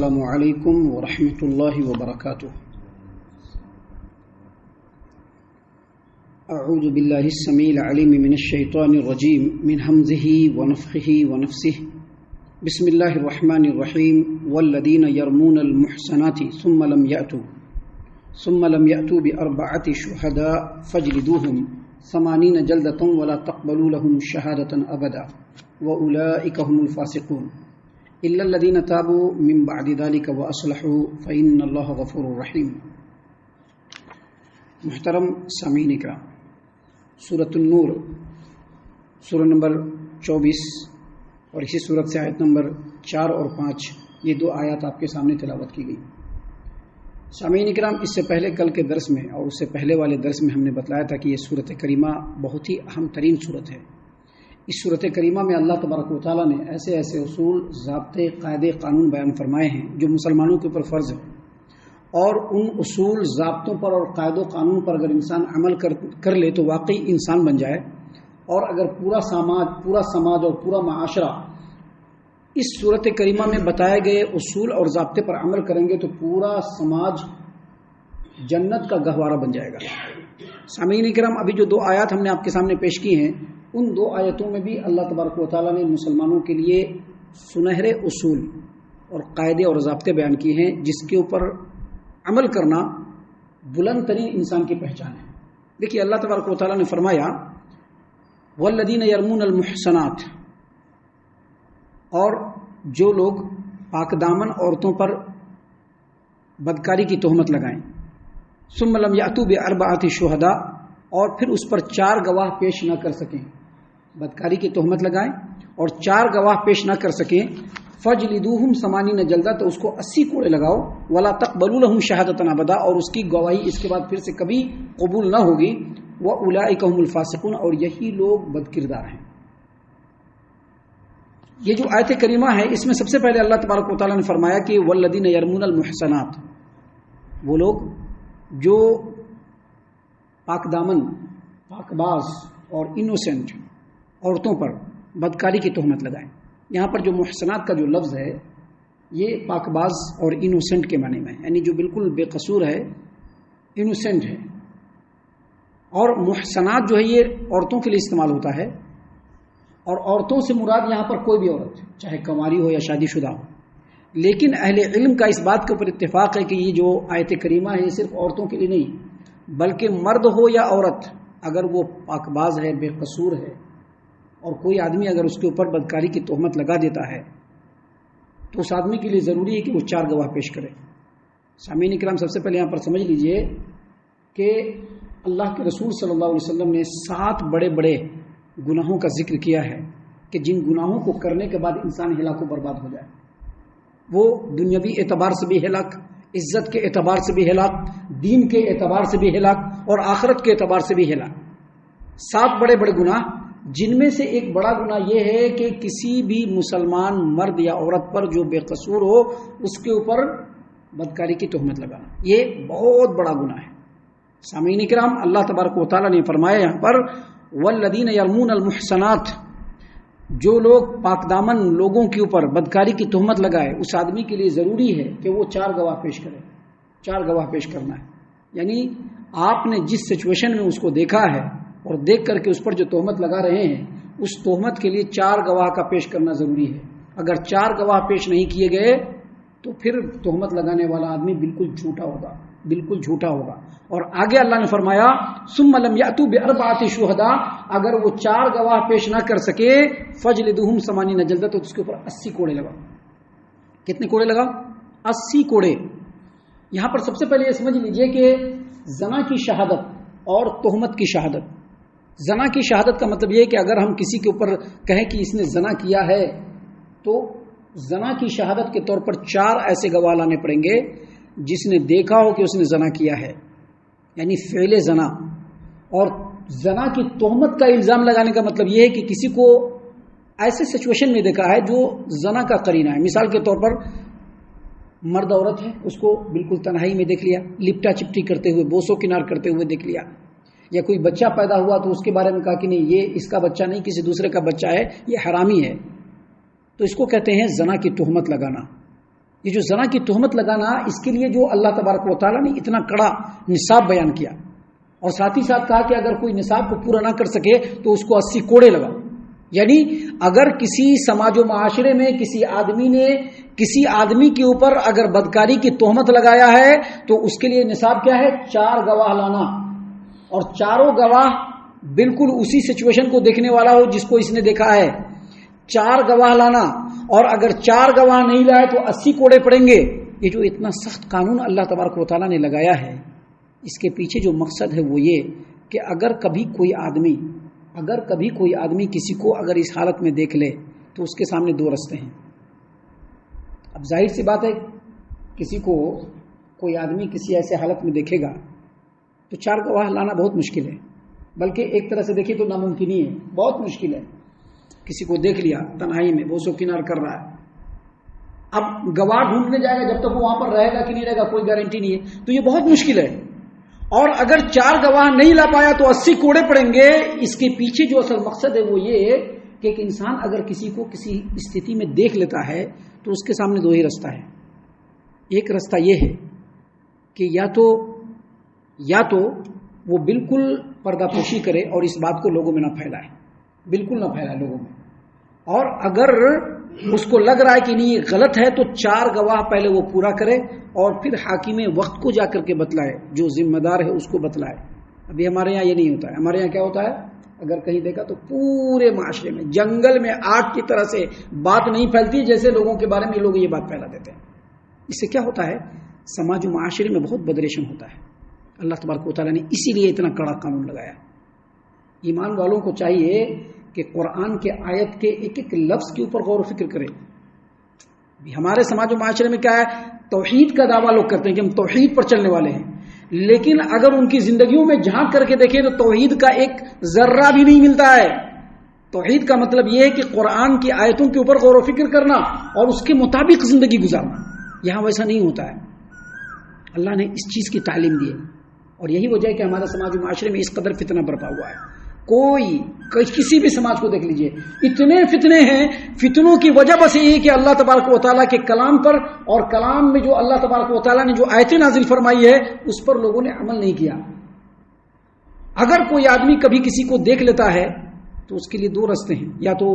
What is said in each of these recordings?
السلام علیکم ورحمۃ اللہ وبرکاتہ۔ اعوذ باللہ السمیع العلیم من الشیطان الرجیم من ہمزہ ونفخہ ونفثہ۔ بسم اللہ الرحمن الرحیم۔ والذین یرمون المحصنات ثم لم یأتوا بأربعة شہداء فاجلدوہم 80 جلدة ولا تقبلوا لهم شہادة ابدا وأولئک هم الفاسقون إلا الذين تابوا من بعد ذلك وأصلحوا فإن الله غفور رحیم۔ محترم سامعین اکرام، سورۃ النور سورہ نمبر 24 اور اسی سورت سے آیت نمبر 4 اور 5، یہ دو آیات آپ کے سامنے تلاوت کی گئی۔ سامعین اکرام، اس سے پہلے کل کے درس میں اور اس سے پہلے والے درس میں ہم نے بتلایا تھا کہ یہ سورۃ کریمہ بہت ہی اہم ترین سورت ہے۔ اس سورۃ کریمہ میں اللہ تبارک و تعالیٰ نے ایسے ایسے اصول، ضابطے، قاعدے، قانون بیان فرمائے ہیں جو مسلمانوں کے اوپر فرض ہے، اور ان اصول، ضابطوں پر اور قاعد و قانون پر اگر انسان عمل کر لے تو واقعی انسان بن جائے، اور اگر پورا سماج اور پورا معاشرہ اس سورۃ کریمہ میں بتائے گئے اصول اور ضابطے پر عمل کریں گے تو پورا سماج جنت کا گہوارہ بن جائے گا۔ سامعین اکرام، ابھی جو دو آیات ہم نے آپ کے سامنے پیش کی ہیں، ان دو آیتوں میں بھی اللہ تبارک و تعالیٰ نے مسلمانوں کے لیے سنہرے اصول اور قاعدے اور ضابطے بیان کیے ہیں جس کے اوپر عمل کرنا بلند ترین انسان کی پہچان ہے۔ دیکھیے، اللہ تبارک و تعالیٰ نے فرمایا والذین یرمون المحصنات، اور جو لوگ پاک دامن عورتوں پر بدکاری کی تہمت لگائیں، ثم لم یأتوا بأربعة شہداء، اور پھر اس پر 4 گواہ پیش نہ کر سکیں، بدکاری کی تہمت لگائیں اور 4 گواہ پیش نہ کر سکیں، فاجلدوہم 80 جلدہ، تو اس کو 80 کوڑے لگاؤ، ولا تقبلوا لهم شہادۃ ابدا، اور اس کی گواہی اس کے بعد پھر سے کبھی قبول نہ ہوگی، واولئک هم الفاسقون، اور یہی لوگ بدکردار ہیں۔ یہ جو آیت کریمہ ہے، اس میں سب سے پہلے اللہ تبارک و تعالیٰ نے فرمایا کہ والذین یرمون المحصنات، وہ لوگ جو پاک دامن، پاک باز اور انوسینٹ عورتوں پر بدکاری کی تہمت لگائیں۔ یہاں پر جو محسنات کا جو لفظ ہے، یہ پاک باز اور انوسینٹ کے معنی میں ہے، یعنی جو بالکل بے قصور ہے، انوسینٹ ہے۔ اور محسنات جو ہے یہ عورتوں کے لیے استعمال ہوتا ہے، اور عورتوں سے مراد یہاں پر کوئی بھی عورت، چاہے کنواری ہو یا شادی شدہ ہو۔ لیکن اہل علم کا اس بات کے اوپر اتفاق ہے کہ یہ جو آیت کریمہ ہے یہ صرف عورتوں کے لیے نہیں، بلکہ مرد ہو یا عورت، اگر وہ پاک باز ہے، بے قصور ہے، اور کوئی آدمی اگر اس کے اوپر بدکاری کی تہمت لگا دیتا ہے تو اس آدمی کے لیے ضروری ہے کہ وہ 4 گواہ پیش کرے۔ سامعین اکرام، سب سے پہلے یہاں پر سمجھ لیجئے کہ اللہ کے رسول صلی اللہ علیہ وسلم نے 7 بڑے بڑے گناہوں کا ذکر کیا ہے کہ جن گناہوں کو کرنے کے بعد انسان ہلاک و برباد ہو جائے، وہ دنیاوی اعتبار سے بھی ہلاک، عزت کے اعتبار سے بھی ہلاک، دین کے اعتبار سے بھی ہلاک، اور آخرت کے اعتبار سے بھی ہلاک۔ 7 بڑے بڑے گناہ، جن میں سے ایک بڑا گناہ یہ ہے کہ کسی بھی مسلمان مرد یا عورت پر جو بے قصور ہو اس کے اوپر بدکاری کی تہمت لگانا، یہ بہت بڑا گناہ ہے۔ سامعین کرام، اللہ تبارک و تعالیٰ نے فرمایا یہاں پر والذین یرمون المحصنات، جو لوگ پاک دامن لوگوں کے اوپر بدکاری کی تہمت لگائے، اس آدمی کے لیے ضروری ہے کہ وہ 4 گواہ پیش کرے۔ 4 گواہ پیش کرنا ہے، یعنی آپ نے جس سچویشن میں اس کو دیکھا ہے اور دیکھ کر کے اس پر جو تہمت لگا رہے ہیں، اس تہمت کے لیے 4 گواہ کا پیش کرنا ضروری ہے۔ اگر 4 گواہ پیش نہیں کیے گئے تو پھر تہمت لگانے والا آدمی بالکل جھوٹا ہوگا، بالکل جھوٹا ہوگا۔ اور آگے اللہ نے فرمایا ثم لم یأتوا بأربعة شہداء، اگر وہ 4 گواہ پیش نہ کر سکے فاجلدوہم 80 جلدہ، تو اس کے اوپر 80 کوڑے لگاؤ۔ کتنے کوڑے لگاؤ؟ 80 کوڑے۔ یہاں پر سب سے پہلے یہ سمجھ لیجئے کہ زنا کی شہادت اور تہمت کی شہادت، زنا کی شہادت کا مطلب یہ ہے کہ اگر ہم کسی کے اوپر کہیں کہ اس نے زنا کیا ہے تو زنا کی شہادت کے طور پر 4 ایسے گواہ لانے پڑیں گے جس نے دیکھا ہو کہ اس نے زنا کیا ہے، یعنی فعل زنا۔ اور زنا کی تہمت کا الزام لگانے کا مطلب یہ ہے کہ کسی کو ایسے سچویشن میں دیکھا ہے جو زنا کا قرینہ ہے۔ مثال کے طور پر مرد عورت ہے، اس کو بالکل تنہائی میں دیکھ لیا، لپٹا چپٹی کرتے ہوئے، بوسو کنار کرتے ہوئے دیکھ لیا، یا کوئی بچہ پیدا ہوا تو اس کے بارے میں کہا کہ نہیں، یہ اس کا بچہ نہیں، کسی دوسرے کا بچہ ہے، یہ حرامی ہے، تو اس کو کہتے ہیں زنا کی تہمت لگانا۔ یہ جو زنا کی تہمت لگانا، اس کے لیے جو اللہ تبارک و تعالیٰ نے اتنا کڑا نصاب بیان کیا، اور ساتھ ہی ساتھ کہا کہ اگر کوئی نصاب کو پورا نہ کر سکے تو اس کو 80 کوڑے لگاؤ. یعنی اگر کسی سماج و معاشرے میں کسی آدمی نے کسی آدمی کے اوپر اگر بدکاری کی تہمت لگایا ہے تو اس کے لیے نصاب کیا ہے؟ 4 گواہ لانا، اور چاروں گواہ بالکل اسی سچویشن کو دیکھنے والا ہو جس کو اس نے دیکھا ہے. 4 گواہ لانا، اور اگر 4 گواہ نہیں لائے تو 80 کوڑے پڑیں گے. یہ جو اتنا سخت قانون اللہ تبارک و تعالیٰ نے لگایا ہے، اس کے پیچھے جو مقصد ہے وہ یہ کہ اگر کبھی کوئی آدمی کسی کو اگر اس حالت میں دیکھ لے تو اس کے سامنے 2 رستے ہیں. اب ظاہر سی بات ہے، کسی کو کوئی آدمی کسی ایسے حالت میں دیکھے گا تو 4 گواہ لانا بہت مشکل ہے، بلکہ ایک طرح سے دیکھیں تو ناممکن ہی ہے، بہت مشکل ہے. کسی کو دیکھ لیا تنہائی میں، وہ سو کنار کر رہا ہے، اب گواہ ڈھونڈنے جائے گا، جب تک وہ وہاں پر رہے گا کہ نہیں رہے گا کوئی گارنٹی نہیں ہے، تو یہ بہت مشکل ہے. اور اگر 4 گواہ نہیں لا پایا تو 80 کوڑے پڑیں گے. اس کے پیچھے جو اصل مقصد ہے وہ یہ کہ ایک انسان اگر کسی کو کسی استھتی میں دیکھ لیتا ہے تو اس کے سامنے 2 ہی رستہ ہے. ایک رستہ یہ ہے کہ یا تو وہ بالکل پردہ پوشی کرے اور اس بات کو لوگوں میں نہ پھیلائے، بالکل نہ پھیلائے لوگوں میں. اور اگر اس کو لگ رہا ہے کہ نہیں یہ غلط ہے تو 4 گواہ پہلے وہ پورا کرے اور پھر حاکم وقت کو جا کر کے بتلائے، جو ذمہ دار ہے اس کو بتلائے. ابھی ہمارے یہاں یہ نہیں ہوتا ہے. ہمارے یہاں کیا ہوتا ہے، اگر کہیں دیکھا تو پورے معاشرے میں جنگل میں آگ کی طرح سے بات نہیں پھیلتی جیسے لوگوں کے بارے میں لوگ یہ بات پھیلا دیتے ہیں. اس سے کیا ہوتا ہے، سماج و معاشرے میں بہت بدریشن ہوتا ہے. اللہ تبارک و تعالیٰ نے اسی لیے اتنا کڑا قانون لگایا. ایمان والوں کو چاہیے کہ قرآن کے آیت کے ایک ایک لفظ کے اوپر غور و فکر کریں. ہمارے سماج و معاشرے میں کیا ہے، توحید کا دعویٰ لوگ کرتے ہیں کہ ہم توحید پر چلنے والے ہیں، لیکن اگر ان کی زندگیوں میں جھانک کر کے دیکھیں تو توحید کا ایک ذرہ بھی نہیں ملتا ہے. توحید کا مطلب یہ ہے کہ قرآن کی آیتوں کے اوپر غور و فکر کرنا اور اس کے مطابق زندگی گزارنا. یہاں ویسا نہیں ہوتا ہے. اللہ نے اس چیز کی تعلیم دی ہے، اور یہی وجہ ہے کہ ہمارے سماج و معاشرے میں اس قدر فتنہ برپا ہوا ہے. کسی بھی سماج کو دیکھ لیجئے، اتنے فتنے ہیں. فتنوں کی وجہ بس یہ ہے کہ اللہ تبارک و تعالیٰ کے کلام پر اور کلام میں جو اللہ تبارک و تعالیٰ نے جو آیتیں نازل فرمائی ہے اس پر لوگوں نے عمل نہیں کیا. اگر کوئی آدمی کبھی کسی کو دیکھ لیتا ہے تو اس کے لیے 2 راستے ہیں، یا تو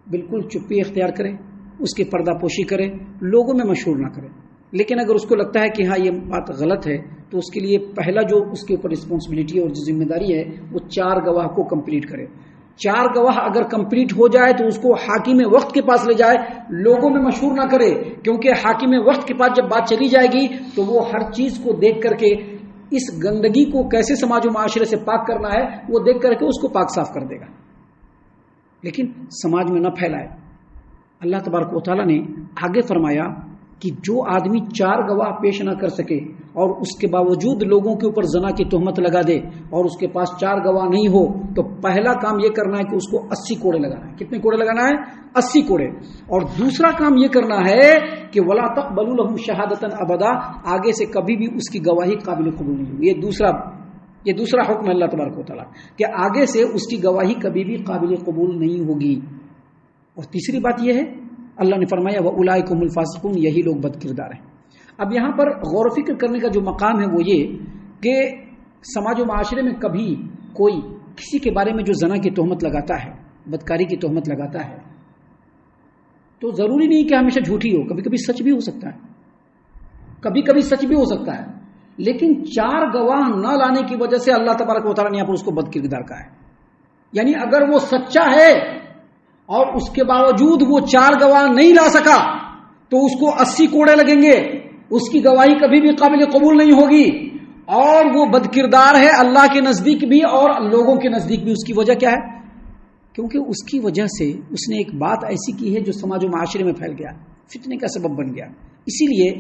بالکل چپی اختیار کرے، اس کی پردہ پوشی کرے، لوگوں میں مشہور نہ کرے. لیکن اگر اس کو لگتا ہے کہ ہاں یہ بات غلط ہے تو اس کے لیے پہلا جو اس کے اوپر رسپانسبلٹی اور جو ذمہ داری ہے وہ 4 گواہ کو کمپلیٹ کرے. 4 گواہ اگر کمپلیٹ ہو جائے تو اس کو حاکم وقت کے پاس لے جائے، لوگوں میں مشہور نہ کرے، کیونکہ حاکم وقت کے پاس جب بات چلی جائے گی تو وہ ہر چیز کو دیکھ کر کے اس گندگی کو کیسے سماج و معاشرے سے پاک کرنا ہے وہ دیکھ کر کے اس کو پاک صاف کر دے گا، لیکن سماج میں نہ پھیلائے. اللہ تبارک و تعالیٰ نے آگے فرمایا کہ جو آدمی 4 گواہ پیش نہ کر سکے اور اس کے باوجود لوگوں کے اوپر زنا کی تہمت لگا دے اور اس کے پاس 4 گواہ نہیں ہو تو پہلا کام یہ کرنا ہے کہ اس کو 80 کوڑے لگانا ہے. کتنے کوڑے لگانا ہے؟ 80 کوڑے. اور دوسرا کام یہ کرنا ہے کہ وَلَا تَقْبَلُوا لَهُمْ شَهَادَةً أَبَدًا، آگے سے کبھی بھی اس کی گواہی قابل قبول نہیں ہوگی. یہ دوسرا حکم ہے اللہ تبارک و تعالیٰ کہ آگے سے اس کی گواہی کبھی بھی قابل قبول نہیں ہوگی. اور تیسری بات یہ ہے اللہ نے فرمایا وَأُولَٰئِكَ هُمُ الْفَاسِقُونَ، یہی لوگ بد کردار ہیں. اب یہاں پر غور و فکر کرنے کا جو مقام ہے وہ یہ کہ سماج و معاشرے میں کبھی کوئی کسی کے بارے میں جو زنا کی تہمت لگاتا ہے، بدکاری کی تہمت لگاتا ہے، تو ضروری نہیں کہ ہمیشہ جھوٹی ہو، کبھی کبھی سچ بھی ہو سکتا ہے، کبھی کبھی سچ بھی ہو سکتا ہے. لیکن 4 گواہ نہ لانے کی وجہ سے اللہ تبارک و تعالیٰ نے یہاں پر اس کو بد کردار کہا ہے. یعنی اگر وہ سچا ہے اور اس کے باوجود وہ 4 گواہ نہیں لا سکا تو اس کو 80 کوڑے لگیں گے، اس کی گواہی کبھی بھی قابل قبول نہیں ہوگی، اور وہ بد کردار ہے اللہ کے نزدیک بھی اور لوگوں کے نزدیک بھی. اس کی وجہ کیا ہے؟ کیونکہ اس کی وجہ سے اس نے ایک بات ایسی کی ہے جو سماج و معاشرے میں پھیل گیا، فتنے کا سبب بن گیا. اسی لیے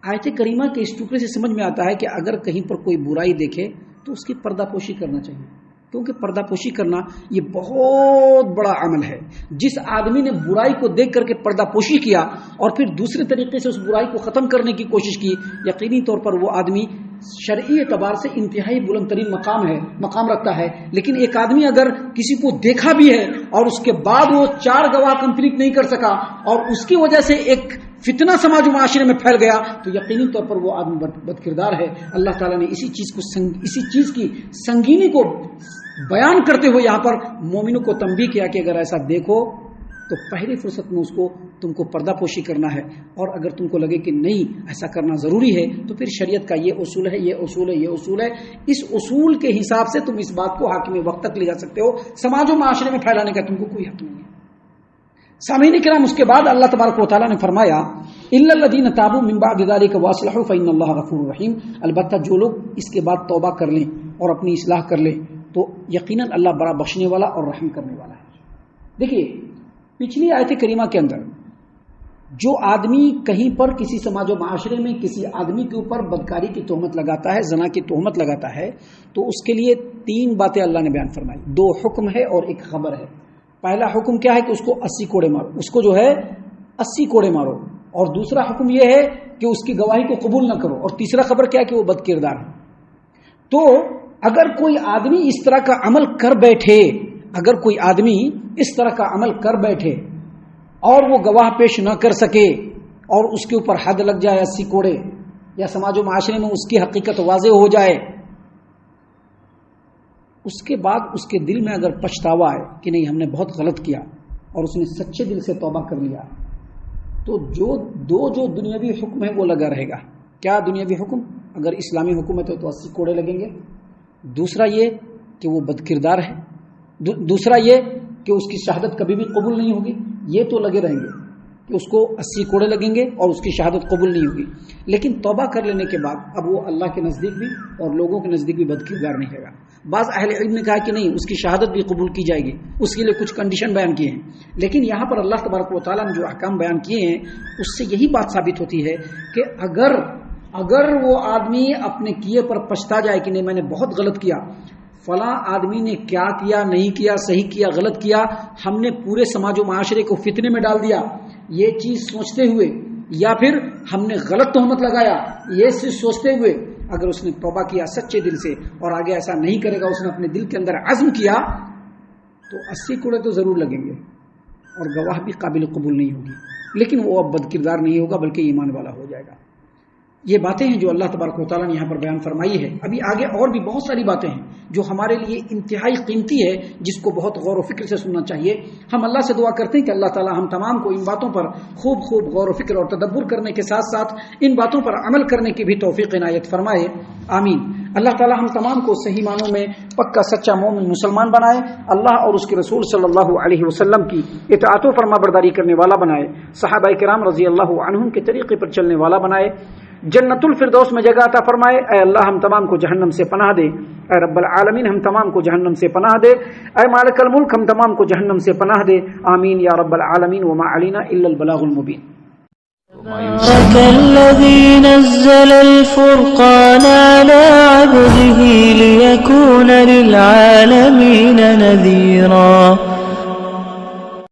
آیت کریمہ کے اس ٹکڑے سے سمجھ میں آتا ہے کہ اگر کہیں پر کوئی برائی دیکھے تو اس کی پردہ پوشی کرنا چاہیے، کیونکہ پردہ پوشی کرنا یہ بہت بڑا عمل ہے. جس آدمی نے برائی کو دیکھ کر کے پردہ پوشی کیا اور پھر دوسرے طریقے سے اس برائی کو ختم کرنے کی کوشش کی، یقینی طور پر وہ آدمی شرعی اعتبار سے انتہائی بلند ترین مقام رکھتا ہے. لیکن ایک آدمی اگر کسی کو دیکھا بھی ہے اور اس کے بعد وہ 4 گواہ کمپلیٹ نہیں کر سکا اور اس کی وجہ سے ایک فتنہ سماج و معاشرے میں پھیل گیا تو یقینی طور پر وہ آدمی بد کردار ہے۔ اللہ تعالیٰ نے اسی چیز کی سنگینی کو بیان کرتے ہوئے یہاں پر مومنوں کو تنبیہ کیا کہ اگر ایسا دیکھو تو پہلی فرصت میں اس کو تم کو پردہ پوشی کرنا ہے، اور اگر تم کو لگے کہ نہیں ایسا کرنا ضروری ہے تو پھر شریعت کا یہ اصول ہے، یہ اصول ہے، یہ اصول ہے، اس اصول کے حساب سے تم اس بات کو حاکم وقت تک لے جا سکتے ہو، سماج و معاشرے میں پھیلانے کا تم کو کوئی حق نہیں ہے۔ سامعین کرام، اس کے بعد اللہ تبارک و تعالیٰ نے فرمایا الا الذین تابوا من بعد ذلک واصلحوا فإن اللہ غفور رحیم، البتہ جو لوگ اس کے بعد توبہ کر لیں اور اپنی اصلاح کر لیں تو یقیناً اللہ بڑا بخشنے والا اور رحم کرنے والا ہے۔ دیکھیے پچھلی آیت کریمہ کے اندر جو آدمی کہیں پر کسی سماج و معاشرے میں کسی آدمی کے اوپر بدکاری کی تہمت لگاتا ہے، زنا کی تہمت لگاتا ہے، تو اس کے لیے 3 باتیں اللہ نے بیان فرمائی، 2 حکم ہے اور 1 خبر ہے۔ پہلا حکم کیا ہے کہ اس کو 80 کوڑے مارو، اس کو جو ہے 80 کوڑے مارو، اور دوسرا حکم یہ ہے کہ اس کی گواہی کو قبول نہ کرو، اور تیسرا خبر کیا ہے کہ وہ بد کردار ہے۔ تو اگر کوئی آدمی اس طرح کا عمل کر بیٹھے، اگر کوئی آدمی اس طرح کا عمل کر بیٹھے اور وہ گواہ پیش نہ کر سکے اور اس کے اوپر حد لگ جائے 80 کوڑے، یا سماج و معاشرے میں اس کی حقیقت واضح ہو جائے، اس کے بعد اس کے دل میں اگر پچھتاوا ہے کہ نہیں ہم نے بہت غلط کیا اور اس نے سچے دل سے توبہ کر لیا، تو جو دنیاوی حکم ہے وہ لگا رہے گا۔ کیا دنیاوی حکم؟ اگر اسلامی حکومت ہے تو 80 کوڑے لگیں گے، دوسرا یہ کہ وہ بد کردار ہے، دوسرا یہ کہ اس کی شہادت کبھی بھی قبول نہیں ہوگی، یہ تو لگے رہیں گے کہ اس کو 80 کوڑے لگیں گے اور اس کی شہادت قبول نہیں ہوگی، لیکن توبہ کر لینے کے بعد اب وہ اللہ کے نزدیک بھی اور لوگوں کے نزدیک بھی بد کردار نہیں ہوگا۔ بعض اہل علم نے کہا کہ نہیں، اس کی شہادت بھی قبول کی جائے گی، اس کے لیے کچھ کنڈیشن بیان کیے ہیں، لیکن یہاں پر اللہ تبارک و تعالیٰ نے جو احکام بیان کیے ہیں اس سے یہی بات ثابت ہوتی ہے کہ اگر وہ آدمی اپنے کیے پر پچھتا جائے کہ نہیں میں نے بہت غلط کیا، فلاں آدمی نے کیا کیا، نہیں کیا، صحیح کیا، غلط کیا، ہم نے پورے سماج و معاشرے کو فتنے میں ڈال دیا، یہ چیز سوچتے ہوئے، یا پھر ہم نے غلط تہمت لگایا، یہ چیز سوچتے ہوئے اگر اس نے توبہ کیا سچے دل سے اور آگے ایسا نہیں کرے گا، اس نے اپنے دل کے اندر عزم کیا، تو 80 کوڑے تو ضرور لگیں گے اور گواہ بھی قابل قبول نہیں ہوگی، لیکن وہ اب بد کردار نہیں ہوگا بلکہ ایمان والا ہو جائے گا۔ یہ باتیں ہیں جو اللہ تبارک و تعالیٰ نے یہاں پر بیان فرمائی ہے۔ ابھی آگے اور بھی بہت ساری باتیں ہیں جو ہمارے لیے انتہائی قیمتی ہے، جس کو بہت غور و فکر سے سننا چاہیے۔ ہم اللہ سے دعا کرتے ہیں کہ اللہ تعالیٰ ہم تمام کو ان باتوں پر خوب غور و فکر اور تدبر کرنے کے ساتھ ساتھ ان باتوں پر عمل کرنے کی بھی توفیق عنایت فرمائے، آمین۔ اللہ تعالیٰ ہم تمام کو صحیح معنوں میں پکا سچا مومن مسلمان بنائے، اللہ اور اس کے رسول صلی اللہ علیہ وسلم کی اطاعت و فرما برداری کرنے والا بنائے، صحابہ کرام رضی اللہ عنہم کے طریقے پر چلنے والا بنائے، جنت الفردوس میں جگہ عطا فرمائے۔ اے اللہ ہم تمام کو جہنم سے پناہ دے، اے رب العالمین ہم تمام کو جہنم سے پناہ دے، اے مالک الملک ہم تمام کو جہنم سے پناہ دے، آمین یا رب العالمین۔ وما علینا الا البلاغ المبین۔ تبارك الذي نزل الفرقان على عبده ليكون للعالمين نذيرا